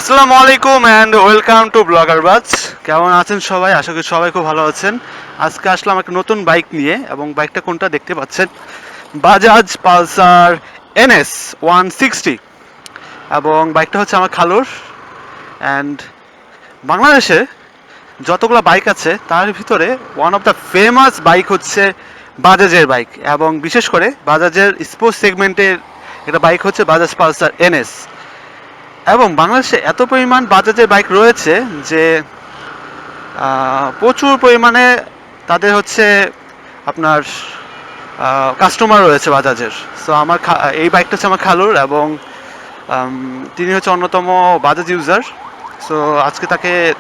আসসালামু আলাইকুম and welcome to blogger বাজ। কেমন আছেন সবাই? আশা করি সবাই খুব ভালো আছেন। আজকে আসলাম একটা নতুন বাইক নিয়ে, এবং বাইকটা কোনটা দেখতে পাচ্ছেন, বাজাজ পালসার এনএস 160। এবং বাইকটা হচ্ছে আমার খালুর। অ্যান্ড বাংলাদেশে যতগুলো বাইক আছে তার ভিতরে one of the famous bike হচ্ছে বাজাজের বাইক, এবং বিশেষ করে বাজাজের স্পোর্টস সেগমেন্টের একটা বাইক হচ্ছে বাজাজ পালসার এনএস। এবং বাংলাদেশে এত পরিমাণ বাজাজের বাইক রয়েছে যে প্রচুর পরিমাণে তাদের হচ্ছে আপনার কাস্টমার রয়েছে বাজাজের। সো এই বাইকটা হচ্ছে আমার খালুর, এবং তিনি হচ্ছে অন্যতম বাজাজ ইউজার। সো আজকে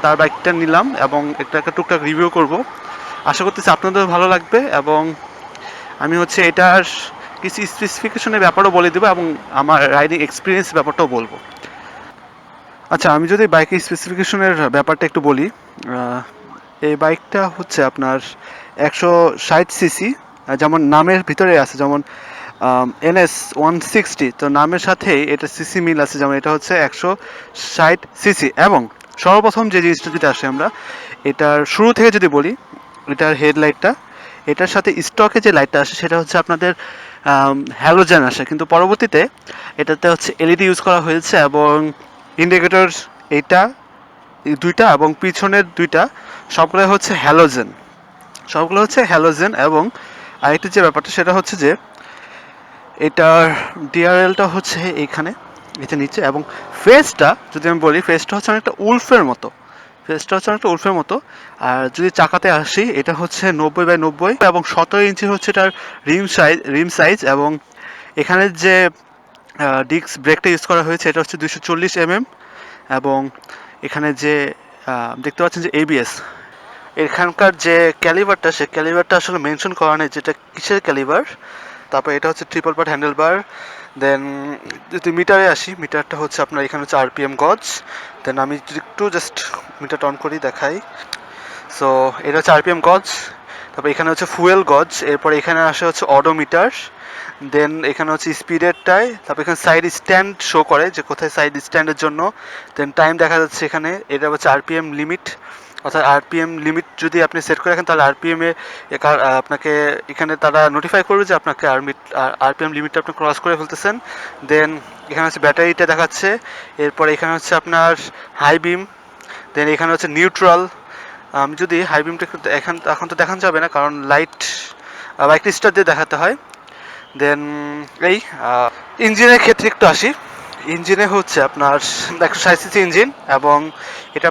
তার বাইকটা নিলাম এবং একটা টুকটাক রিভিউ করব। আশা করতেছি আপনাদের ভালো লাগবে, এবং আমি হচ্ছে এটার কিছু স্পেসিফিকেশনের ব্যাপারও বলে দেবো, এবং আমার রাইডিং এক্সপিরিয়েন্স ব্যাপারটাও বলবো। আচ্ছা, আমি যদি বাইকের স্পেসিফিকেশনের ব্যাপারটা একটু বলি। এই বাইকটা হচ্ছে আপনার 160 সিসি, যেমন নামের ভিতরে আছে, যেমন এনএস 160, তো নামের সাথেই এটা সিসি মিল আছে, যেমন এটা হচ্ছে 160 সিসি। এবং সর্বপ্রথম যে জিনিসটা যদি আসে আমরা এটার শুরু থেকে যদি বলি, এটার হেডলাইটটা, এটার সাথে স্টকে যে লাইটটা আসে সেটা হচ্ছে আপনাদের হ্যালোজেন আসে, কিন্তু পরবর্তীতে এটাতে হচ্ছে এলইডি ইউজ করা হয়েছে। এবং ইন্ডিকেটর এইটা দুইটা, এবং পিছনের দুইটা সবগুলো হচ্ছে হ্যালোজেন। এবং আরেকটি যে ব্যাপারটা সেটা হচ্ছে যে এটার ডিআরএলটা হচ্ছে এইখানে, এটা নিচে। এবং ফেসটা যদি আমি বলি, ফেসটা হচ্ছে অনেকটা উলফের মতো। আর যদি চাকাতে আসি, এটা হচ্ছে 90/90, এবং 17 ইঞ্চি হচ্ছে এটার রিম সাইজ। এবং এখানে যে ডিস্ক ব্রেকটা ইউজ করা হয়েছে এটা হচ্ছে 240 mm। এবং এখানে যে দেখতে পাচ্ছেন যে এবিএস, এখানকার যে ক্যালিভারটা, সে ক্যালিভারটা আসলে মেনশন করা নেই যেটা কিসের ক্যালিভার। তারপর এটা হচ্ছে ট্রিপল পার্ট হ্যান্ডেল বার। দেন যদি মিটারে আসি, মিটারটা হচ্ছে আপনার এখানে হচ্ছে আরপিএম গজ। দেন আমি যদি একটু জাস্ট মিটারটা অন করি দেখাই। সো এটা হচ্ছে আরপিএম গজ। তারপর এখানে হচ্ছে ফুয়েল গজ। এরপর এখানে আসে হচ্ছে অডোমিটার। দেন এখানে হচ্ছে স্পিডেরটাই। তারপর এখানে সাইড স্ট্যান্ড শো করে যে কোথায় সাইড স্ট্যান্ডের জন্য। দেন টাইম দেখা যাচ্ছে এখানে, এটা হচ্ছে আরপিএম লিমিট। অর্থাৎ আরপিএম লিমিট যদি আপনি সেট করে রাখেন, তাহলে আরপিএমে আপনাকে এখানে তারা নোটিফাই করবে যে আপনাকে আরপিএম লিমিটটা আপনি ক্রস করে ফেলতেছেন। দেন এখানে হচ্ছে ব্যাটারিটা দেখাচ্ছে। এরপর এখানে হচ্ছে আপনার হাই বিম। দেন এখানে হচ্ছে নিউট্রাল। আমি যদি হাই বিমটা একটু এখন তো দেখানো যাবে না, কারণ লাইট বাইকটা স্টার্ট দিয়ে দেখাতে হয়। দেন এই ইঞ্জিনের ক্ষেত্রে একটু আসি। ইঞ্জিনে হচ্ছে আপনার 160 সিসি ইঞ্জিন, এবং এটা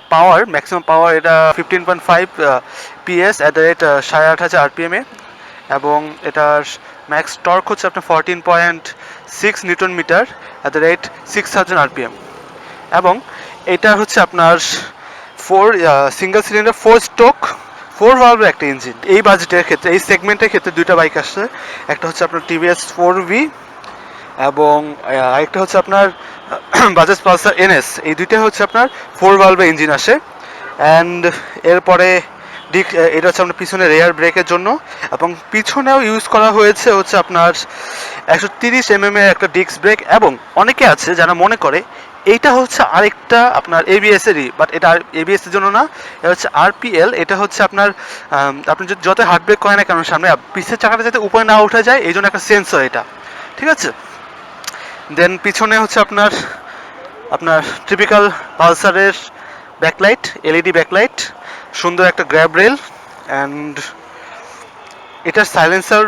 ম্যাক্সিমাম পাওয়ার এটা 15.5 PS অ্যাট দ্য রেট 8.5 আরপিএমে। এবং এটার ম্যাক্স টর্ক হচ্ছে আপনার 14.6 newton metre at the rate 6000 RPM. এবং এটা হচ্ছে আপনার সিঙ্গেল সিলিন্ডার 4 স্ট্রোক 4 ভালভের একটা ইঞ্জিন। এই বাজেটের ক্ষেত্রে, এই সেগমেন্টের ক্ষেত্রে দুইটা বাইক আসছে। একটা হচ্ছে আপনার টিভিএস 4V, এবং আরেকটা হচ্ছে আপনার বাজাজ পালসার এনএস। এই দুইটা হচ্ছে আপনার 4 ভালভের ইঞ্জিন আসে। অ্যান্ড এরপরে এটা হচ্ছে আপনার পিছনে রেয়ার ব্রেকের জন্য, এবং পিছনেও ইউজ করা হয়েছে হচ্ছে আপনার 130 mm এর একটা ডিস্ক ব্রেক। এবং অনেকে আছে যারা মনে করে এইটা হচ্ছে আরেকটা আপনার এবিএস এরই, বাট এটা এবিএস এর জন্য না, এটা হচ্ছে আরপিএল। এটা হচ্ছে আপনার আপনি যদি যত হার্ড ব্রেক করেন না কেন, সামনে পিছের চাকাটা যাতে উপরে না উঠে যায় এই জন্য একটা সেন্সর এটা, ঠিক আছে। দেন পিছনে হচ্ছে আপনার আপনার টিপিক্যাল পালসারের ব্যাকলাইট, এলইডি ব্যাকলাইট, সুন্দর একটা গ্র্যাব রেল। অ্যান্ড এটার সাইলেন্সার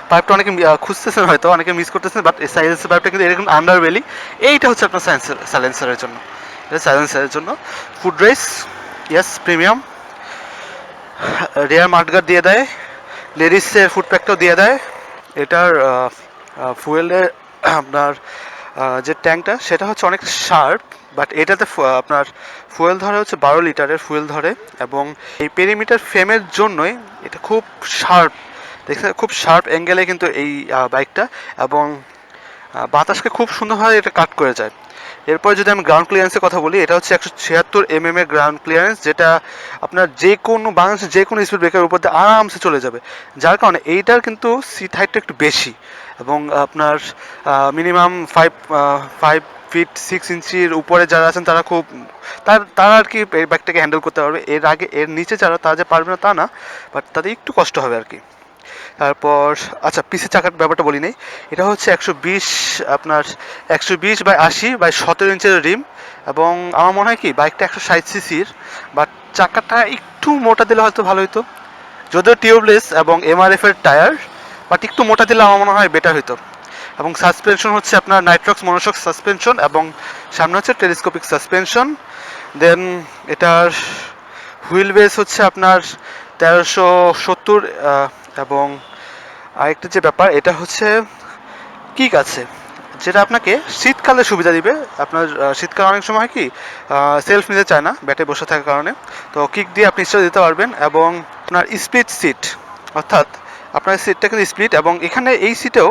পাইপটা অনেকে খুঁজতেছেন, হয়তো অনেকে মিস করতেছেন, বাট এই সাইলেন্সার পাইপটা কিন্তু এরকম আন্ডারবেলি। এইটা হচ্ছে আপনার সাইলেন্সারের জন্য, food race, yes, premium. Rare mudguard দিয়ে দেয়, লেডিসের ফুড প্যাকটাও দিয়ে দেয়। এটার ফুয়েলের আপনার যে ট্যাঙ্কটা সেটা হচ্ছে অনেক শার্প, বাট এটাতে আপনার ফুয়েল ধরে হচ্ছে 12 লিটারের ফুয়েল ধরে। এবং এই পেরিমিটার ফ্রেমের জন্যই এটা খুব শার্প, দেখতে খুব শার্প অ্যাঙ্গেলে কিন্তু এই বাইকটা, এবং বাতাসকে খুব সুন্দরভাবে এটা কাট করে যায়। এরপর যদি আমি গ্রাউন্ড ক্লিয়ারেন্সের কথা বলি, এটা হচ্ছে 176 mm এর গ্রাউন্ড ক্লিয়ারেন্স, যেটা আপনার যে কোনো বাংলাদেশের যে কোনো স্পিড ব্রেকের উপর দিয়ে আরামসে চলে যাবে। যার কারণে এইটার কিন্তু সিট হাইটটা একটু বেশি, এবং আপনার মিনিমাম 5 5'6" উপরে যারা আছেন তারা খুব তারা আর কি এই বাইকটাকে হ্যান্ডেল করতে পারবে। এর আগে এর নিচে যারা তারা যে পারবে না তা না, বাট তাদের একটু কষ্ট হবে আর কি। তারপর আচ্ছা, পিসের চাকার ব্যাপারটা বলি নাই। এটা হচ্ছে 120, আপনার 120/80/17 ইঞ্চের রিম, এবং আমার মনে হয় কি বাইকটা 160 সিসির, বাট চাকাটা একটু মোটা দিলে হয়তো ভালো হতো। যদিও টিউবলেস এবং এমআরএফ এর টায়ার, বাট একটু মোটা দিলে আমার মনে হয় বেটার হতো। এবং সাসপেনশন হচ্ছে আপনার নাইট্রক্স মনোশক সাসপেনশন, এবং সামনে হচ্ছে টেলিস্কোপিক সাসপেনশন। দেন এটার হুইল বেস হচ্ছে আপনার 1370, এবং আরেকটা যে ব্যাপার এটা হচ্ছে কিক আছে, যেটা আপনাকে শীতকালে সুবিধা দিবে। আপনার শীতকালে অনেক সময় হয় কি সেলফ নিতে চায় না ব্যাটে বসে থাকার কারণে, তো কিক দিয়ে আপনি স্টার দিতে পারবেন। এবং আপনার স্প্লিট সিট, অর্থাৎ আপনার সিটটা কিন্তু স্প্লিট, এবং এখানে এই সিটটা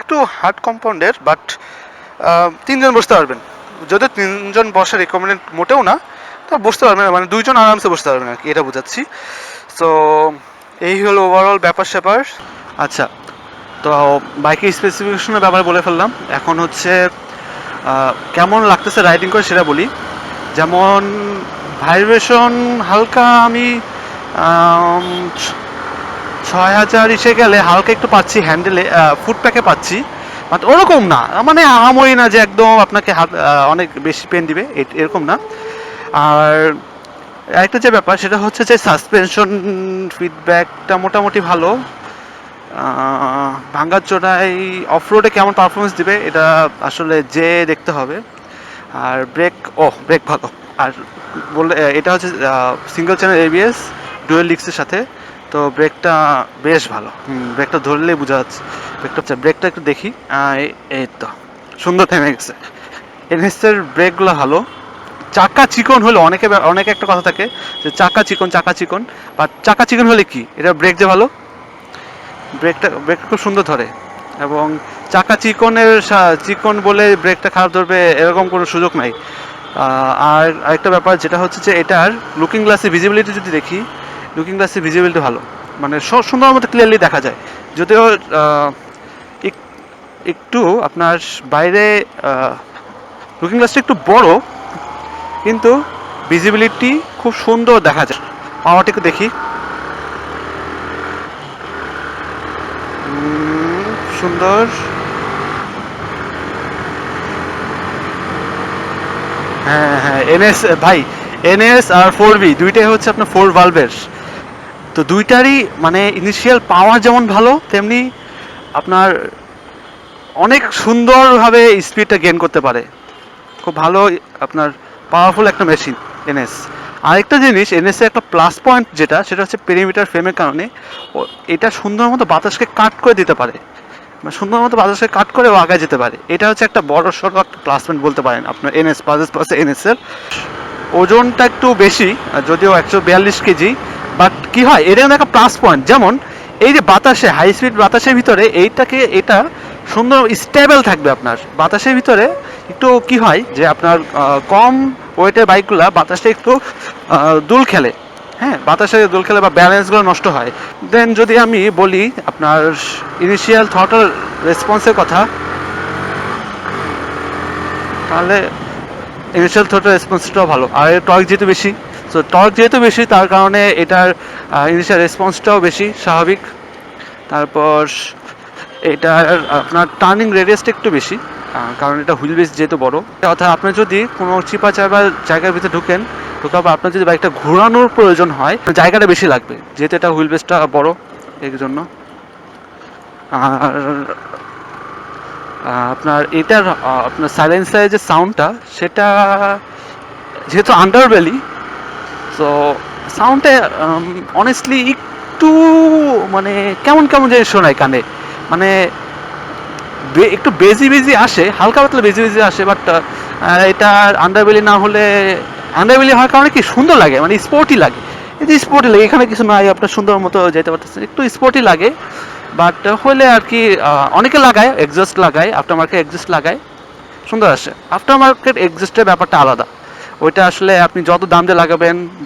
একটু হার্ড কম্পাউন্ডের, বাট 3 জন বসতে পারবেন। যদিও 3 জন বসা রেকমেন্ডেড মোটেও না, তা বসতে পারবেন, মানে 2 জন আরামসে বসতে পারবেন আর কি, এটা বোঝাচ্ছি। সো এই হলো ওভারঅল ব্যাপার স্যাপার। আচ্ছা, তো বাইকের স্পেসিফিকেশনের ব্যাপারে বলে ফেললাম। এখন হচ্ছে কেমন লাগতেছে রাইডিং করে সেটা বলি। যেমন ভাইব্রেশন হালকা আমি 6000 এসে গেলে হালকা একটু পাচ্ছি, হ্যান্ডেলে ফুটপ্যাকে পাচ্ছি, বাট ওরকম না, মানে আহামরি না যে একদম আপনাকে হাত অনেক বেশি পেন দিবে, এরকম না। আর একটা যে ব্যাপার সেটা হচ্ছে যে সাসপেনশন ফিডব্যাকটা মোটামুটি ভালো। ভাঙ্গার চোটাই অফরোডে কেমন পারফরমেন্স দিবে এটা আসলে যে দেখতে হবে। আর ব্রেক ভালো। আর বললে এটা হচ্ছে সিঙ্গেল চ্যানেল এবিএস ডুয়েল ডিস্কের সাথে, তো ব্রেকটা বেশ ভালো। ব্রেকটা ধরলেই বোঝা যাচ্ছে ব্রেকটা একটু দেখি। এই তো সুন্দর থেমে গেছে। এনএসের ব্রেকগুলো ভালো। চাকা চিকন হলে অনেকে একটা কথা থাকে যে চাকা চিকন, বাট চাকা চিকন হলে কি এটা ব্রেক যে ভালো, ব্রেক খুব সুন্দর ধরে। এবং চাকা চিকন বলে ব্রেকটা খারাপ ধরবে এরকম কোনো সুযোগ নাই। আর আরেকটা ব্যাপার যেটা হচ্ছে যে এটার লুকিং গ্লাসে ভিজিবিলিটি যদি দেখি, লুকিং গ্লাসে ভিজিবিলিটি ভালো, মানে সুন্দর মতো ক্লিয়ারলি দেখা যায়। যদিও একটু আপনার বাইরে লুকিং গ্লাসটা একটু বড়, কিন্তু ভিজিবিলিটি খুব সুন্দর দেখা যায়। পাওয়ারটা একটু দেখি, সুন্দর। হ্যাঁ, এনএস ভাই, এনএস আর 4V দুইটাই হচ্ছে আপনার 4 ভালভের, তো দুইটারই মানে ইনিশিয়াল পাওয়ার যেমন ভালো, তেমনি আপনার অনেক সুন্দরভাবে স্পিডটা গেইন করতে পারে। খুব ভালো আপনার পাওয়ারফুল একটা মেশিন এনএস। আরেকটা জিনিস এনএস এর একটা প্লাস পয়েন্ট সেটা হচ্ছে পেরিমিটার ফ্রেমের কারণে এটা সুন্দর মতো বাতাসকে কাট করে দিতে পারে, মানে সুন্দর মতো বাতাসকে কাট করে ও আগায় যেতে পারে। এটা হচ্ছে একটা বড় সড়ো একটা প্লাস পয়েন্ট বলতে পারেন আপনার এনএস প্লাস এনএস এর। ওজনটা একটু বেশি, যদিও 142 কেজি, বাট কি হয় এর একটা প্লাস পয়েন্ট, যেমন এই যে বাতাসে হাই স্পিড বাতাসের ভিতরে এটা সুন্দর স্টেবল থাকবে আপনার বাতাসের ভিতরে। একটু কি হয় যে আপনার কম ওয়েটের বাইকগুলো বাতাসে একটু দুল খেলে, হ্যাঁ বাতাসে দোল খেলে বা ব্যালেন্সগুলো নষ্ট হয়। দেন যদি আমি বলি আপনার ইনিশিয়াল থ্রটল রেসপন্সের কথা, তাহলে ইনিশিয়াল থ্রটল রেসপন্সটাও ভালো। আর এর টর্ক যেহেতু বেশি তার কারণে এটার ইনিশিয়াল রেসপন্সটাও বেশি স্বাভাবিক। তারপর এটার আপনার টার্নিং রেডিয়াসটা একটু বেশি, কারণ এটা হুইল বেস যেহেতু বড়। অর্থাৎ আপনি যদি কোনো চিপা চাপা জায়গার ভিতরে ঢোকা বা আপনার যদি বাইকটা ঘোরানোর প্রয়োজন হয় জায়গাটা বেশি লাগবে, যেহেতু এটা হুইল বেসটা বড় এর জন্য। আর আপনার এটার আপনার সাইলেন্সারের যে সাউন্ডটা সেটা যেহেতু আন্ডারবেলি, সো সাউন্ডটা অনেস্টলি একটু মানে কেমন যে শোনায় কানে, মানে একটু বেজি আসে, হালকা পাতলা বেজি আসে, বাট এটা আন্ডারবেলি না হলে, আন্ডারবেলি হওয়ার কারণে কি সুন্দর লাগে, মানে স্পোর্টি লাগে। এই যে স্পোর্টি লাগে, এখানে কিছু নাই, আপনার সুন্দর মতো যেতে পারতেছে, একটু স্পোর্টি লাগে। বাট হলে আর কি অনেকে লাগায় এক্সজস্ট লাগায়, আফটার মার্কেট এক্সজস্ট লাগায়, সুন্দর আসে। আফটার মার্কেট এক্সজস্টের ব্যাপারটা আলাদা, ওইটা আসলে আপনি যত দাম দিয়ে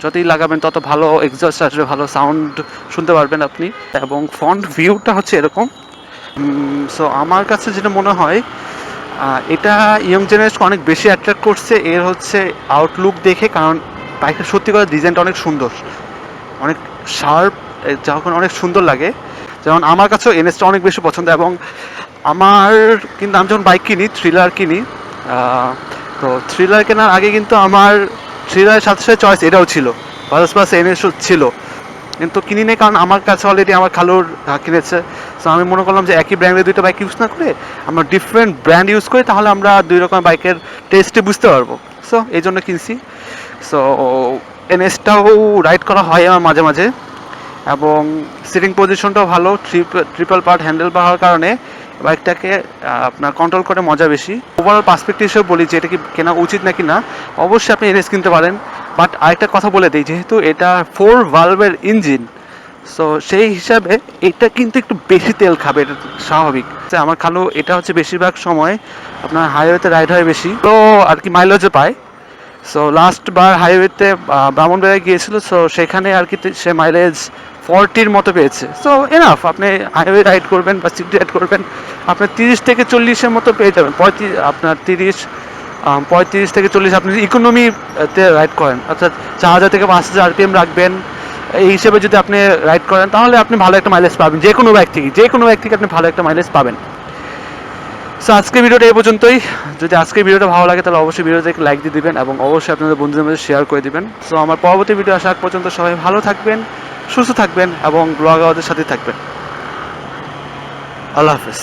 যতই লাগাবেন তত ভালো এক্সজস্ট আসবে, ভালো সাউন্ড শুনতে পারবেন আপনি। এবং ফ্রন্ট ভিউটা হচ্ছে এরকম। সো আমার কাছে যেটা মনে হয় এটা ইয়ং জেনারেশন অনেক বেশি অ্যাট্রাক্ট করছে এর হচ্ছে আউটলুক দেখে, কারণ বাইকটা সত্যি কথা ডিজাইনটা অনেক সুন্দর, অনেক শার্প, যখন অনেক সুন্দর লাগে। যেমন আমার কাছেও এনএসটা অনেক বেশি পছন্দ, এবং আমার কিন্তু আমি যখন বাইক কিনি, থ্রিলার কিনি, তো থ্রিলার কেনার আগে কিন্তু আমার থ্রিলারের সাথে সাথে চয়েস এটাও ছিল, বাজাজ প্লাস এনএসও ছিল, কিন্তু কিনি নেই কারণ আমার কাছে অলরেডি আমার খালুর কিনেছে। সো আমি মনে করলাম যে একই ব্র্যান্ডের দুইটা বাইক ইউজ না করে আমরা ডিফারেন্ট ব্র্যান্ড ইউজ করি, তাহলে আমরা দুই রকম বাইকের টেস্টে বুঝতে পারবো। সো এই জন্য কিনছি। সো এনএসটাও রাইড করা হয় আমার মাঝে মাঝে, এবং সিটিং পজিশনটাও ভালো, ট্রিপল পার্ট হ্যান্ডেল হওয়ার কারণে বাইকটাকে আপনার কন্ট্রোল করে মজা বেশি। ওভারঅল পার্সপেক্টিভ হিসেবে বলি যে এটা কি কেনা উচিত নাকি না, অবশ্যই আপনি এনএস কিনতে পারেন। বাট আরেকটা কথা বলে দিই, যেহেতু এটা 4 ভালভের ইঞ্জিন, সো সেই হিসাবে এটা কিন্তু একটু বেশি তেল খাবে, এটা স্বাভাবিক। আমার খালু এটা হচ্ছে বেশিরভাগ সময় আপনার হাইওয়েতে রাইড হয় বেশি, তো আর কি মাইলেজও পায়। সো লাস্ট বার হাইওয়েতে ব্রাহ্মণবাড়িয়া গিয়েছিল, সো সেখানে আর কি সে মাইলেজ 40-র মতো পেয়েছে। সো এনাফ, আপনি হাইওয়ে রাইড করবেন বা সিটি রাইড করবেন, আপনার 30 থেকে 40-এর মতো পেয়ে যাবেন। আপনার 35 থেকে 40 আপনি ইকোনমিতে রাইড করেন, অর্থাৎ 4000 থেকে 5000 আরপিএম রাখবেন, এই হিসেবে যদি আপনি রাইড করেন তাহলে আপনি ভালো একটা মাইলেজ পাবেন, যে কোনো বাইক থেকে আপনি ভালো একটা মাইলেজ পাবেন। সো আজকের ভিডিওটা এই পর্যন্তই। যদি আজকের ভিডিওটা ভালো লাগে তাহলে অবশ্যই ভিডিওতে লাইক দিয়ে দিবেন এবং অবশ্যই আপনাদের বন্ধুদের মধ্যে শেয়ার করে দিবেন। সো আমার পরবর্তী ভিডিও আসা আগ পর্যন্ত সবাই ভালো থাকবেন, সুস্থ থাকবেন এবং ব্লগারদের সাথে থাকবেন। আল্লাহ হাফেজ।